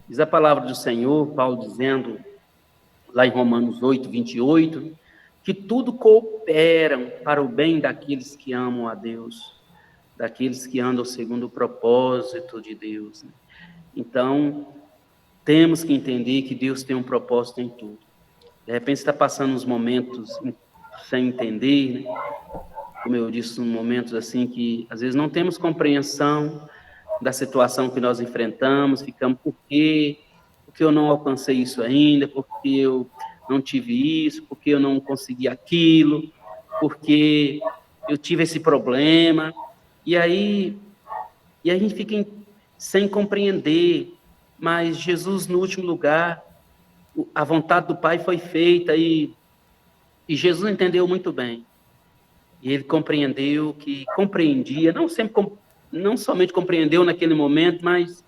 Diz a palavra do Senhor, Paulo dizendo, lá em Romanos 8, 28, que tudo cooperam para o bem daqueles que amam a Deus, daqueles que andam segundo o propósito de Deus. Então, temos que entender que Deus tem um propósito em tudo. De repente, você está passando uns momentos sem entender, né? Como eu disse, momentos assim que às vezes não temos compreensão da situação que nós enfrentamos, ficamos, por quê? Porque eu não alcancei isso ainda, porque eu não tive isso, porque eu não consegui aquilo, porque eu tive esse problema, e aí a gente fica sem compreender, mas Jesus, no último lugar, a vontade do Pai foi feita, e Jesus entendeu muito bem. E ele compreendeu que compreendia, não somente compreendeu naquele momento, mas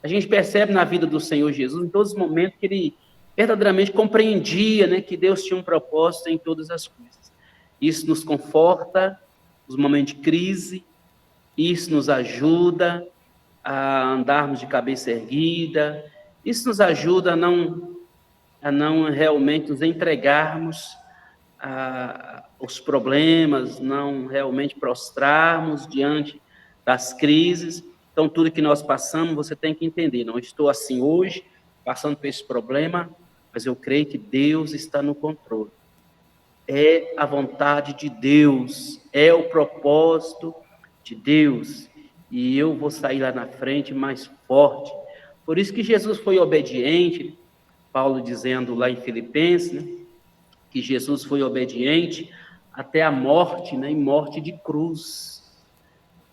a gente percebe na vida do Senhor Jesus, em todos os momentos, que ele verdadeiramente compreendia, né, que Deus tinha um propósito em todas as coisas. Isso nos conforta nos momentos de crise, isso nos ajuda a andarmos de cabeça erguida, isso nos ajuda a não realmente nos entregarmos os problemas, não realmente prostrarmos diante das crises. Então, tudo que nós passamos, você tem que entender, não estou assim hoje, passando por esse problema, mas eu creio que Deus está no controle. É a vontade de Deus, é o propósito de Deus, e eu vou sair lá na frente mais forte. Por isso que Jesus foi obediente, Paulo dizendo lá em Filipenses, né, que Jesus foi obediente até a morte, né, em morte de cruz.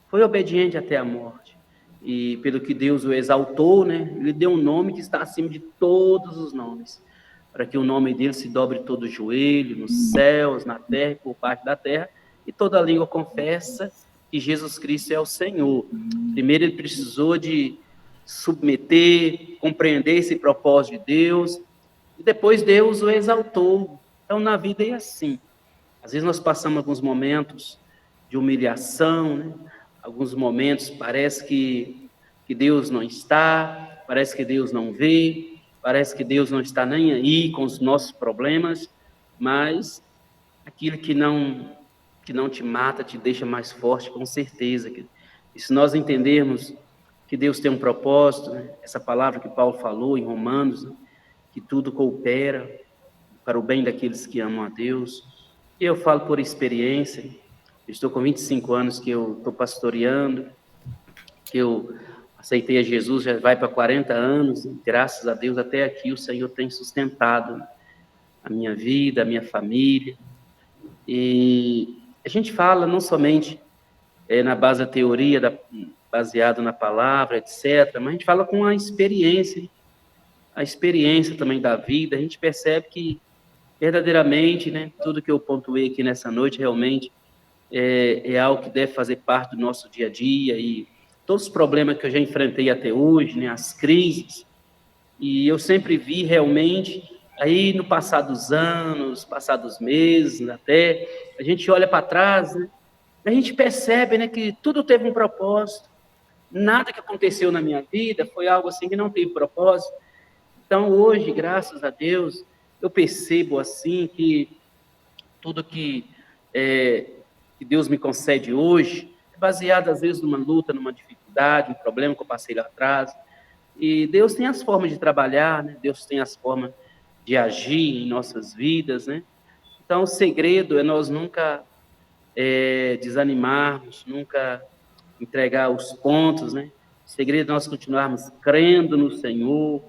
Foi obediente até a morte. E pelo que Deus o exaltou, né, ele deu um nome que está acima de todos os nomes, para que o nome dele se dobre todo o joelho, nos céus, na terra e por parte da terra, e toda língua confessa que Jesus Cristo é o Senhor. Primeiro ele precisou de submeter, compreender esse propósito de Deus, e depois Deus o exaltou. Então, na vida é assim. Às vezes nós passamos alguns momentos de humilhação, né? Alguns momentos parece que Deus não está, parece que Deus não vê, parece que Deus não está nem aí com os nossos problemas, mas aquilo que não te mata te deixa mais forte, com certeza. E se nós entendermos que Deus tem um propósito, né? Essa palavra que Paulo falou em Romanos, né? Que tudo coopera para o bem daqueles que amam a Deus. Eu falo por experiência, estou com 25 anos que eu estou pastoreando, que eu aceitei a Jesus, já vai para 40 anos, e graças a Deus até aqui o Senhor tem sustentado a minha vida, a minha família. E a gente fala não somente na base da teoria, baseado na palavra, etc., mas a gente fala com a experiência também da vida. A gente percebe que verdadeiramente, né, tudo que eu pontuei aqui nessa noite realmente é algo que deve fazer parte do nosso dia a dia, e todos os problemas que eu já enfrentei até hoje, né, as crises, e eu sempre vi realmente, aí no passar dos anos, passar dos meses, até, a gente olha para trás, né, a gente percebe, né, que tudo teve um propósito, nada que aconteceu na minha vida foi algo assim que não teve propósito. Então hoje, graças a Deus, eu percebo assim que tudo que Deus me concede hoje é baseado às vezes numa luta, numa dificuldade, um problema que eu passei lá atrás. E Deus tem as formas de trabalhar, né? Deus tem as formas de agir em nossas vidas, né? Então o segredo é nós nunca desanimarmos, nunca entregar os pontos, né? O segredo é nós continuarmos crendo no Senhor,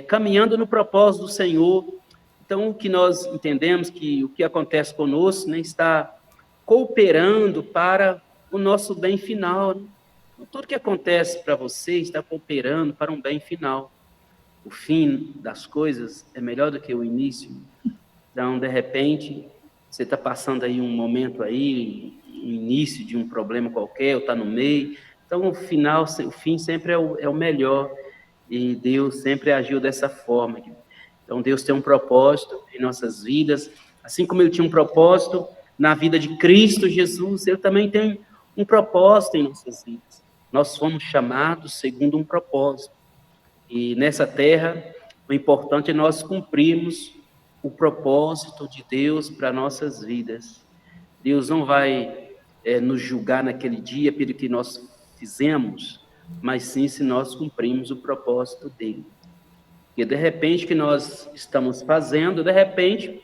caminhando no propósito do Senhor. Então, o que nós entendemos que o que acontece conosco, né, está cooperando para o nosso bem final, né? Tudo que acontece para você está cooperando para um bem final. O fim das coisas é melhor do que o início. Então, de repente, você está passando aí um momento aí, o início de um problema qualquer, ou está no meio. Então, o fim sempre é o melhor. E Deus sempre agiu dessa forma. Então, Deus tem um propósito em nossas vidas. Assim como Ele tinha um propósito na vida de Cristo Jesus, Ele também tem um propósito em nossas vidas. Nós fomos chamados segundo um propósito. E nessa terra, o importante é nós cumprirmos o propósito de Deus para nossas vidas. Deus não vai nos julgar naquele dia pelo que nós fizemos, mas sim se nós cumprimos o propósito dele. Porque de repente que nós estamos fazendo, de repente,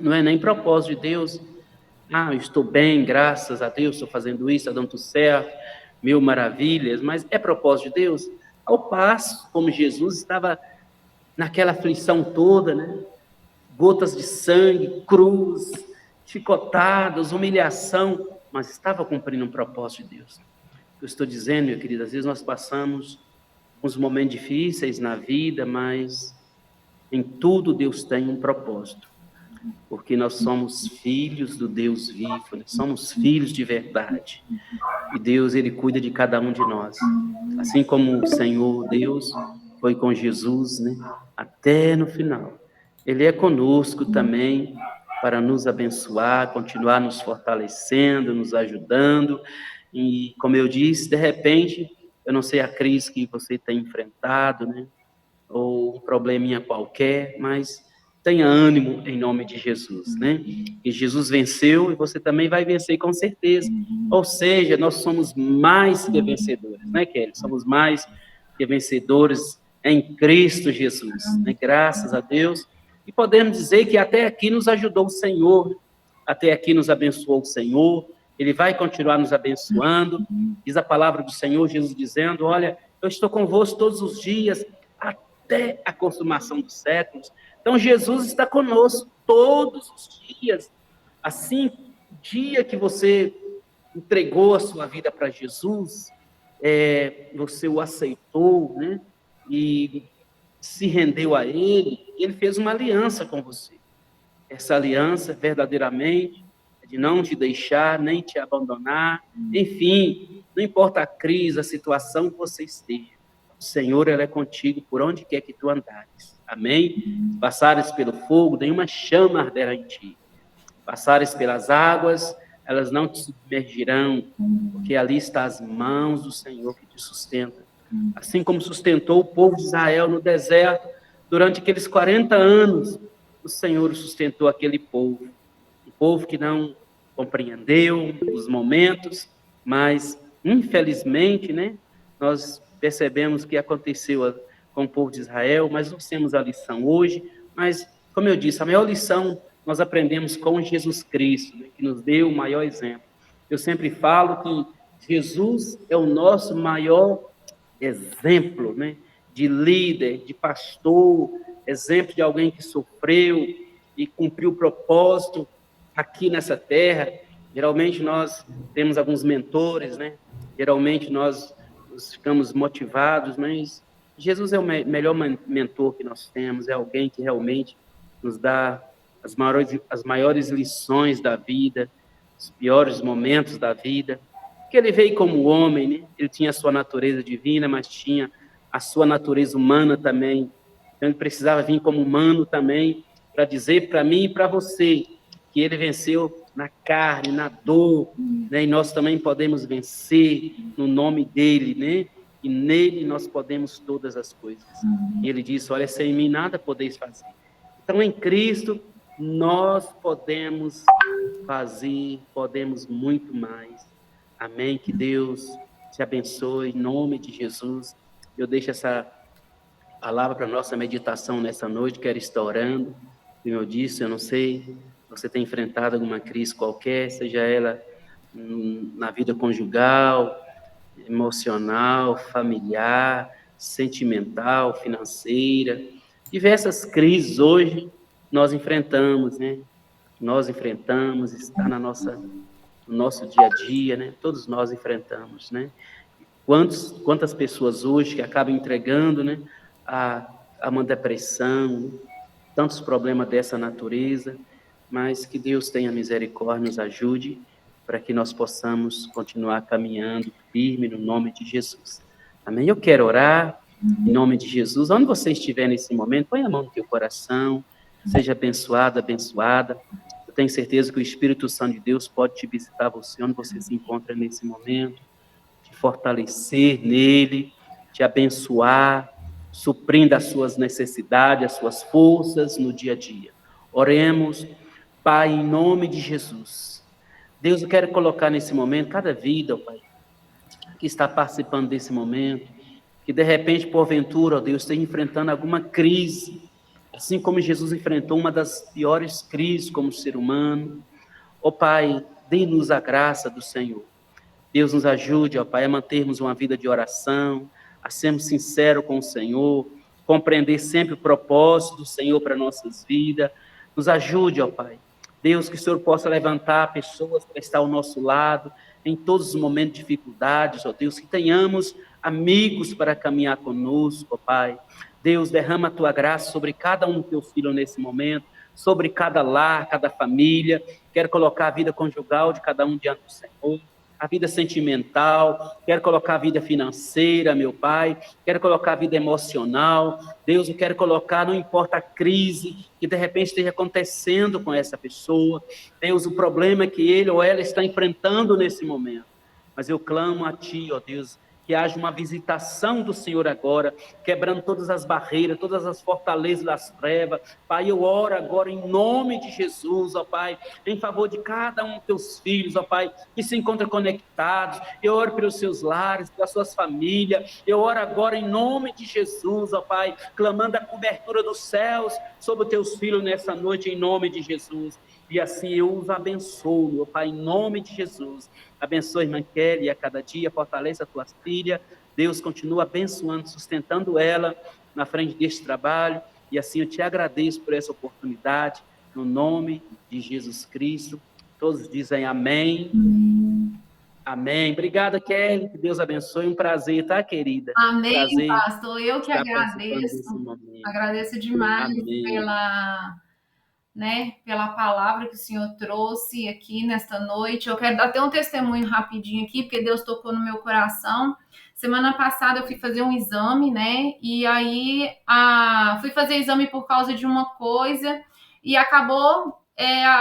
não é nem propósito de Deus. Eu estou bem, graças a Deus, estou fazendo isso, está dando tudo certo, mil maravilhas, mas é propósito de Deus? Ao passo, como Jesus estava naquela aflição toda, né? Gotas de sangue, cruz, chicotadas, humilhação, mas estava cumprindo um propósito de Deus. Eu estou dizendo, meu querido, às vezes nós passamos uns momentos difíceis na vida, mas em tudo Deus tem um propósito, porque nós somos filhos do Deus vivo, né? Somos filhos de verdade, e Deus, Ele cuida de cada um de nós, assim como o Senhor Deus foi com Jesus, né? Até no final. Ele é conosco também para nos abençoar, continuar nos fortalecendo, nos ajudando. E, como eu disse, de repente, eu não sei a crise que você tem enfrentado, né? Ou um probleminha qualquer, mas tenha ânimo em nome de Jesus, né? E Jesus venceu e você também vai vencer com certeza. Ou seja, nós somos mais que vencedores, né, Kelly? Somos mais que vencedores em Cristo Jesus, né? Graças a Deus. E podemos dizer que até aqui nos ajudou o Senhor, até aqui nos abençoou o Senhor, Ele vai continuar nos abençoando. Diz a palavra do Senhor, Jesus dizendo, olha, eu estou convosco todos os dias, até a consumação dos séculos. Então, Jesus está conosco todos os dias. Assim, o dia que você entregou a sua vida para Jesus, você o aceitou, né? E se rendeu a Ele, Ele fez uma aliança com você. Essa aliança, verdadeiramente, é de não te deixar, nem te abandonar. Enfim, não importa a crise, a situação que você esteja. O Senhor, Ele é contigo por onde quer que tu andares. Amém? Passares pelo fogo, nenhuma chama arderá em ti. Passares pelas águas, elas não te submergirão, porque ali está as mãos do Senhor que te sustenta. Assim como sustentou o povo de Israel no deserto, durante aqueles 40 anos, o Senhor sustentou aquele povo. Um povo que não compreendeu os momentos, mas, infelizmente, né, nós percebemos que aconteceu com o povo de Israel, mas nós temos a lição hoje. Mas, como eu disse, a maior lição nós aprendemos com Jesus Cristo, né, que nos deu o maior exemplo. Eu sempre falo que Jesus é o nosso maior exemplo, né, de líder, de pastor, exemplo de alguém que sofreu e cumpriu o propósito aqui nessa terra. Geralmente nós temos alguns mentores, né? Geralmente nós ficamos motivados, mas Jesus é o melhor mentor que nós temos, é alguém que realmente nos dá as maiores lições da vida, os piores momentos da vida, porque ele veio como homem, né? Ele tinha a sua natureza divina, mas tinha a sua natureza humana também. Então ele precisava vir como humano também, para dizer para mim e para você que ele venceu na carne, na dor, né? E nós também podemos vencer no nome dele, né? E nele nós podemos todas as coisas. E ele disse, olha, sem mim nada podeis fazer. Então, em Cristo, nós podemos fazer, podemos muito mais. Amém? Que Deus te abençoe, em nome de Jesus. Eu deixo essa palavra para a nossa meditação nessa noite, quero estar orando. Como eu disse, eu não sei se você tem enfrentado alguma crise qualquer, seja ela na vida conjugal, emocional, familiar, sentimental, financeira. Diversas crises hoje nós enfrentamos, né? Nós enfrentamos, está na no nosso dia a dia, né? Todos nós enfrentamos, né? Quantas pessoas hoje que acabam entregando, né, a uma depressão, tantos problemas dessa natureza, mas que Deus tenha misericórdia, nos ajude, para que nós possamos continuar caminhando firme no nome de Jesus. Amém? Eu quero orar em nome de Jesus. Onde você estiver nesse momento, põe a mão no teu coração, seja abençoado, abençoada. Eu tenho certeza que o Espírito Santo de Deus pode te visitar você, onde você se encontra nesse momento, te fortalecer nele, te abençoar, suprindo as suas necessidades, as suas forças no dia a dia. Oremos, Pai, em nome de Jesus. Deus, eu quero colocar nesse momento cada vida, ó Pai, que está participando desse momento, que de repente, porventura, ó Deus, esteja enfrentando alguma crise, assim como Jesus enfrentou uma das piores crises como ser humano. Ó Pai, dê-nos a graça do Senhor. Deus nos ajude, ó Pai, a mantermos uma vida de oração, a sermos sinceros com o Senhor, compreender sempre o propósito do Senhor para nossas vidas. Nos ajude, ó Pai. Deus, que o Senhor possa levantar pessoas para estar ao nosso lado em todos os momentos de dificuldades, ó Deus, que tenhamos amigos para caminhar conosco, ó Pai. Deus, derrama a tua graça sobre cada um dos teus filhos nesse momento, sobre cada lar, cada família. Quero colocar a vida conjugal de cada um diante do Senhor, a vida sentimental, quero colocar a vida financeira, meu Pai, quero colocar a vida emocional. Deus, eu quero colocar, não importa a crise que de repente esteja acontecendo com essa pessoa, Deus, o problema que ele ou ela está enfrentando nesse momento, mas eu clamo a Ti, ó Deus, que haja uma visitação do Senhor agora, quebrando todas as barreiras, todas as fortalezas das trevas. Pai, eu oro agora em nome de Jesus, ó Pai, em favor de cada um dos teus filhos, ó Pai, que se encontram conectados. Eu oro pelos seus lares, pelas suas famílias. Eu oro agora em nome de Jesus, ó Pai, clamando a cobertura dos céus sobre os teus filhos nessa noite, em nome de Jesus. E assim eu os abençoo, meu Pai, em nome de Jesus. Abençoe a irmã Kelly a cada dia, fortaleça a tua filha. Deus continua abençoando, sustentando ela na frente deste trabalho. E assim eu te agradeço por essa oportunidade, no nome de Jesus Cristo. Todos dizem amém. Amém. Obrigada, Kelly. Que Deus abençoe. Um prazer, tá, querida? Amém, Prazer pastor. Eu que estar participando desse agradeço. momento. Agradeço demais Amém. pela palavra que o Senhor trouxe aqui nesta noite. Eu quero dar até um testemunho rapidinho aqui, porque Deus tocou no meu coração. Semana passada eu fui fazer um exame, né? E aí fui fazer exame por causa de uma coisa e acabou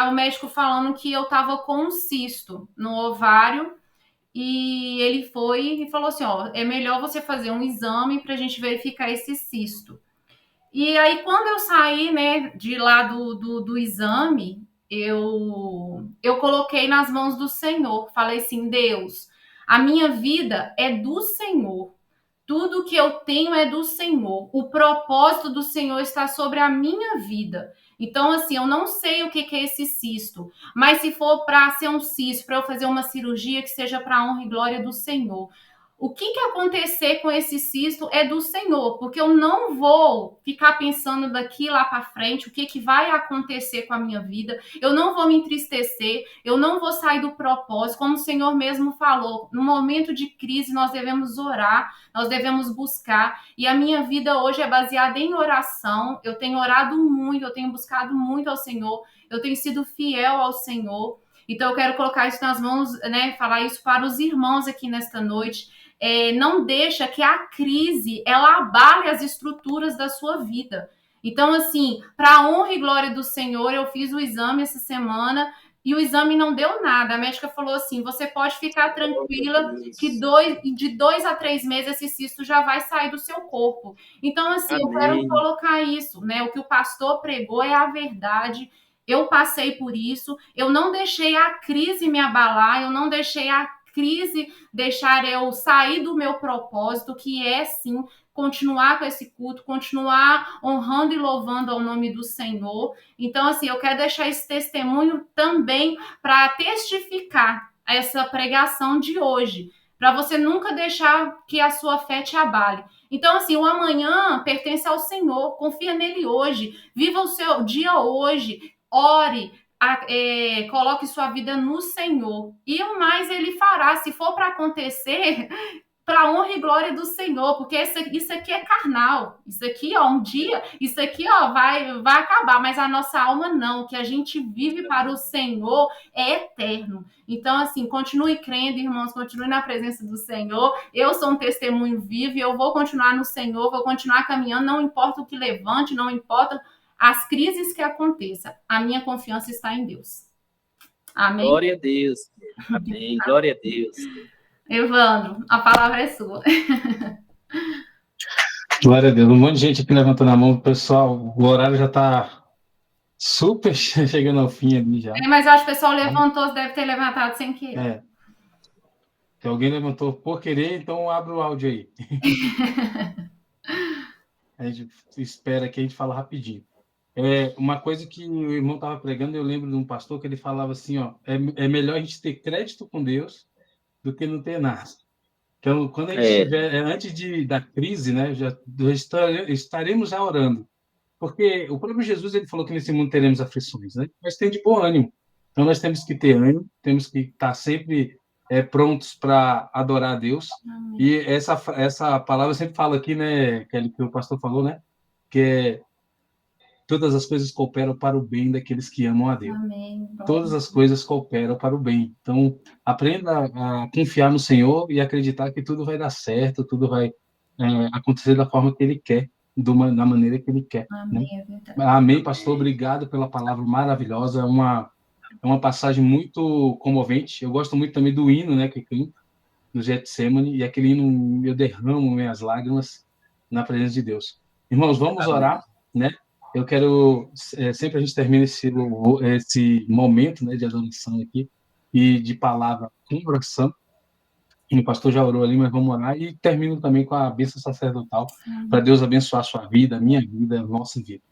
o médico falando que eu estava com um cisto no ovário. E ele foi e falou assim: ó, é melhor você fazer um exame para a gente verificar esse cisto. E aí, quando eu saí, né, de lá do exame, eu coloquei nas mãos do Senhor. Falei assim: Deus, a minha vida é do Senhor. Tudo que eu tenho é do Senhor. O propósito do Senhor está sobre a minha vida. Então, assim, eu não sei o que é esse cisto, mas se for para ser um cisto, para eu fazer uma cirurgia que seja para a honra e glória do Senhor. O que acontecer com esse cisto é do Senhor, porque eu não vou ficar pensando daqui lá para frente o que vai acontecer com a minha vida. Eu não vou me entristecer, eu não vou sair do propósito, como o Senhor mesmo falou. No momento de crise, nós devemos orar, nós devemos buscar. E a minha vida hoje é baseada em oração. Eu tenho orado muito, eu tenho buscado muito ao Senhor, eu tenho sido fiel ao Senhor. Então, eu quero colocar isso nas mãos, né? Falar isso para os irmãos aqui nesta noite. Não deixa que a crise ela abale as estruturas da sua vida. Então, assim, para a honra e glória do Senhor, eu fiz o exame essa semana e o exame não deu nada. A médica falou assim: você pode ficar tranquila que de 2 a 3 meses esse cisto já vai sair do seu corpo. Então, assim, eu quero Amém. colocar isso, né? O que o pastor pregou é a verdade. Eu passei por isso, eu não deixei a crise me abalar, eu não deixei a crise deixar eu sair do meu propósito, que é sim continuar com esse culto, continuar honrando e louvando ao nome do Senhor. Então, assim, eu quero deixar esse testemunho também para testificar essa pregação de hoje, para você nunca deixar que a sua fé te abale. Então, assim, o amanhã pertence ao Senhor, confia nele hoje, viva o seu dia hoje, ore, coloque sua vida no Senhor. E o mais Ele fará. Se for para acontecer, para honra e glória do Senhor, porque isso aqui é carnal. Isso aqui, ó, um dia, isso aqui, ó, vai acabar, mas a nossa alma não. O que a gente vive para o Senhor é eterno. Então, assim, continue crendo, irmãos, continue na presença do Senhor. Eu sou um testemunho vivo e eu vou continuar no Senhor, vou continuar caminhando, não importa o que levante, não importa as crises que aconteçam. A minha confiança está em Deus. Amém? Glória a Deus. Amém. Glória a Deus. Evandro, a palavra é sua. Glória a Deus. Um monte de gente aqui levantando a mão. Pessoal, o horário já está super chegando ao fim ali já. Mas eu acho que o pessoal levantou, deve ter levantado sem querer. Se alguém levantou por querer, então abre o áudio aí. A gente espera que a gente fala rapidinho. Uma coisa que o irmão estava pregando, eu lembro de um pastor que ele falava assim, ó, é melhor a gente ter crédito com Deus do que não ter nada. Então, quando a gente estiver, antes da crise, né, já estaremos já orando. Porque o próprio Jesus, ele falou que nesse mundo teremos aflições, né? Mas tem de bom ânimo. Então, nós temos que ter ânimo, temos que estar sempre prontos para adorar a Deus. Amém. E essa palavra eu sempre falo aqui, né, que o pastor falou, né? Que todas as coisas cooperam para o bem daqueles que amam a Deus. Amém. Todas as coisas cooperam para o bem. Então, aprenda a confiar no Senhor e acreditar que tudo vai dar certo, tudo vai acontecer da forma que Ele quer, da maneira que Ele quer. Amém, né? Amém, pastor. Obrigado pela palavra maravilhosa. É uma passagem muito comovente. Eu gosto muito também do hino, né, que canta no Getsemane, e aquele hino, eu derramo minhas lágrimas na presença de Deus. Irmãos, vamos orar, né? Eu quero, sempre a gente termina esse momento, né, de adoração aqui e de palavra com oração. O pastor já orou ali, mas vamos orar e termino também com a bênção sacerdotal para Deus abençoar a sua vida, a minha vida, a nossa vida.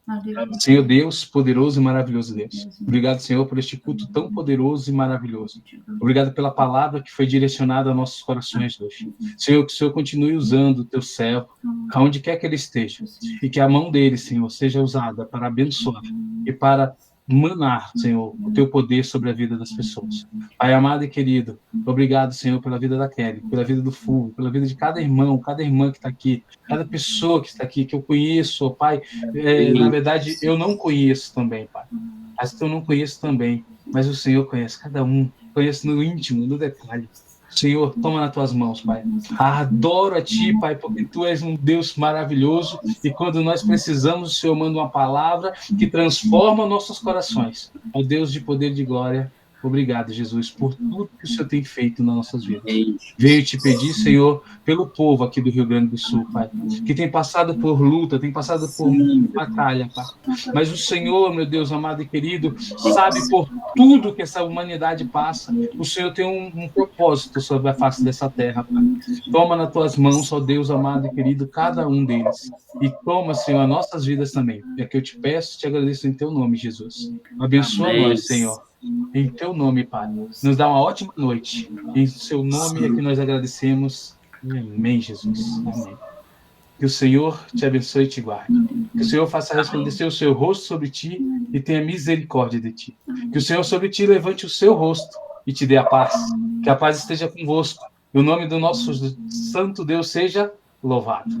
Senhor Deus, poderoso e maravilhoso Deus. Obrigado, Senhor, por este culto tão poderoso e maravilhoso. Obrigado pela palavra que foi direcionada aos nossos corações hoje. Senhor, que o Senhor continue usando o teu servo, aonde quer que ele esteja, e que a mão dele, Senhor, seja usada para abençoar e para manar, Senhor, o teu poder sobre a vida das pessoas. Pai amado e querido, obrigado, Senhor, pela vida da Kelly, pela vida do Fulvio, pela vida de cada irmão, cada irmã que está aqui, cada pessoa que está aqui, que eu conheço, Pai. Na verdade, eu não conheço também, Pai. Mas eu não conheço também, mas o Senhor conhece cada um, conhece no íntimo, no detalhe. Senhor, toma nas tuas mãos, Pai. Adoro a Ti, Pai, porque Tu és um Deus maravilhoso e quando nós precisamos, o Senhor manda uma palavra que transforma nossos corações. Ó Deus de poder e de glória, obrigado, Jesus, por tudo que o Senhor tem feito nas nossas vidas. Venho te pedir, Senhor, pelo povo aqui do Rio Grande do Sul, Pai, que tem passado por luta, tem passado por batalha, Pai. Mas o Senhor, meu Deus amado e querido, sabe por tudo que essa humanidade passa. O Senhor tem um propósito sobre a face dessa terra, Pai. Toma nas tuas mãos, ó Deus amado e querido, cada um deles. E toma, Senhor, as nossas vidas também. É que eu te peço, te agradeço em teu nome, Jesus. Abençoa nós, Senhor. Em teu nome, Pai. Nos dá uma ótima noite. Em seu nome é que nós agradecemos. Amém, Jesus. Amém. Que o Senhor te abençoe e te guarde. Que o Senhor faça resplandecer o seu rosto sobre ti e tenha misericórdia de ti. Que o Senhor sobre ti levante o seu rosto e te dê a paz. Que a paz esteja convosco. E o nome do nosso santo Deus seja louvado.